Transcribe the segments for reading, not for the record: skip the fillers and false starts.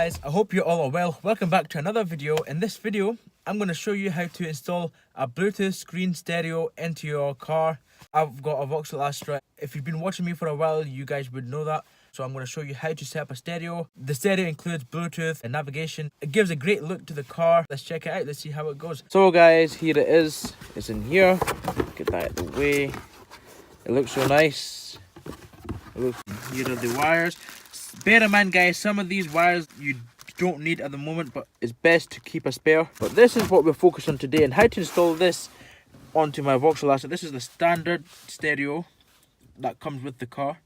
guys, I hope you all are well. Welcome back to another video. In this video, I'm going to show you how to install a Bluetooth screen stereo into your car. I've got a Vauxhall Astra. If you've been watching me for a while, you guys would know that. So I'm going to show you how to set up a stereo. The stereo includes Bluetooth and navigation. It gives a great look to the car. Let's check it out. Let's see how it goes. So guys, here it is. It's in here. Get that out of the way. It looks so nice. Here are the wires. Bear in mind guys, some of these wires you don't need at the moment, but it's best to keep a spare. But this is what we're focused on today, and how to install this onto my Vauxhall Astra. This is the standard stereo that comes with the car.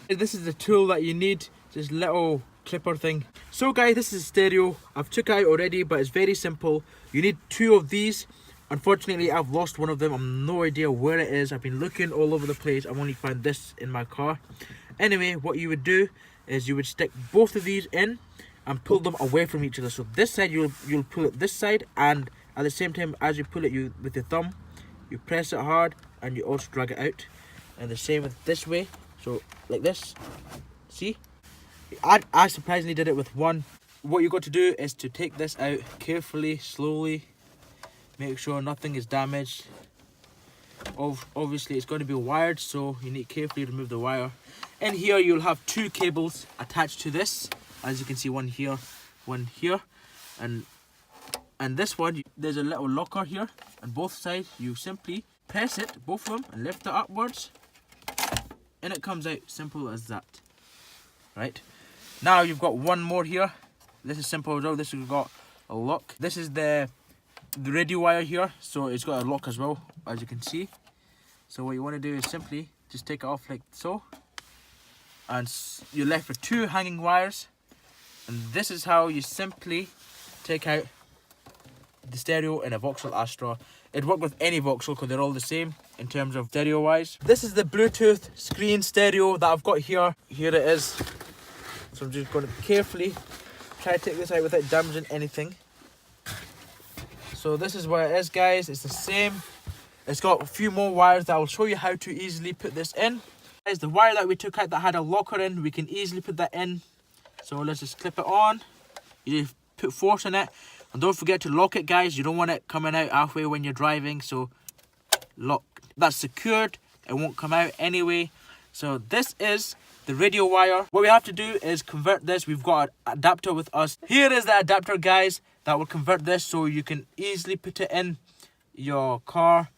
This is the tool that you need, this little clipper thing. So guys, this is a stereo. I've took it out already, but it's very simple. You need two of these. Unfortunately, I've lost one of them. I've no idea where it is. I've been looking all over the place. I've only found this in my car. Anyway, what you would do is you would stick both of these in and pull them away from each other. So this side you'll pull it this side, and at the same time as you pull it, you with your thumb you press it hard and you also drag it out. And the same with this way. So like this. See? I surprisingly did it with one. What you got to do is to take this out carefully, slowly. Make sure nothing is damaged. Obviously it's going to be wired, so you need to carefully remove the wire. In here you'll have two cables attached to this. As you can see, one here, and this one, there's a little locker here, and both sides you simply press it, both of them, and lift it upwards, and it comes out. Simple as that. Right, now you've got one more here. This is simple as well. This has got a lock. This is the radio wire here, so it's got a lock as well, as you can see. So what you want to do is simply just take it off like so, and you're left with two hanging wires. And this is how you simply take out the stereo in a Vauxhall Astra. It'd work with any Vauxhall because they're all the same in terms of stereo wise. This is the Bluetooth screen stereo that I've got here. Here it is. So I'm just going to carefully try to take this out without damaging anything. So this is where it is guys. It's the same. It's got a few more wires that I'll show you how to easily put this in. Guys, the wire that we took out that had a locker in, we can easily put that in. So let's just clip it on. You just put force in it, and don't forget to lock it guys. You don't want it coming out halfway when you're driving, so lock. That's secured. It won't come out anyway. So this is the radio wire. What we have to do is convert this. We've got an adapter with us. Here is the adapter guys that will convert this, so you can easily put it in your car,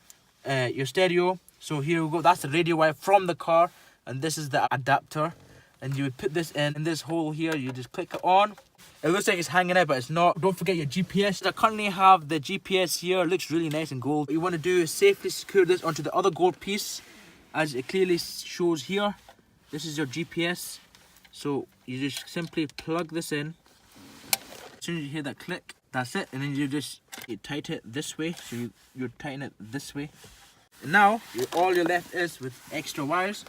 your stereo. So here we go. That's the radio wire from the car, and this is the adapter. And you would put this in this hole here. You just click it on. It looks like it's hanging out, but it's not. Don't forget your GPS. I currently have the GPS here. It looks really nice and gold. What you want to do is safely secure this onto the other gold piece, as it clearly shows here. This is your GPS. So you just simply plug this in. As soon as you hear that click, that's it. And then you tighten it this way. So you tighten it this way. And now all you're left is with extra wires.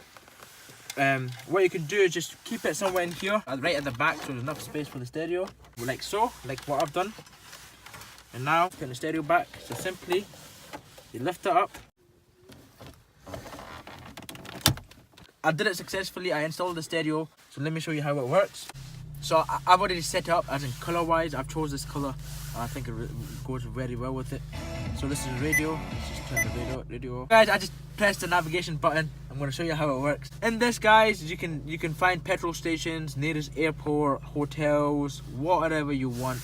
What you can do is just keep it somewhere in here, right at the back, so there's enough space for the stereo, like so, like what I've done. And now put the stereo back. So simply you lift it up. I did it successfully. I installed the stereo, so let me show you how it works. So I've already set it up, as in color wise. I've chose this color. I think it goes very well with it. So this is radio. Let's just turn the radio off. Guys, I just pressed the navigation button. I'm going to show you how it works. In this guys, you can find petrol stations, nearest airport, hotels, whatever you want.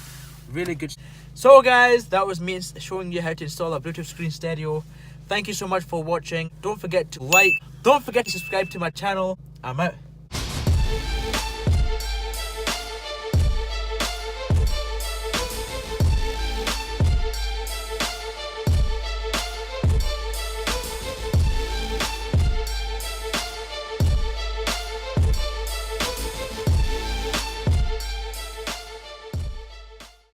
Really good. So guys, that was me showing you how to install a Bluetooth screen stereo. Thank you so much for watching. Don't forget to like. Don't forget to subscribe to my channel. I'm out.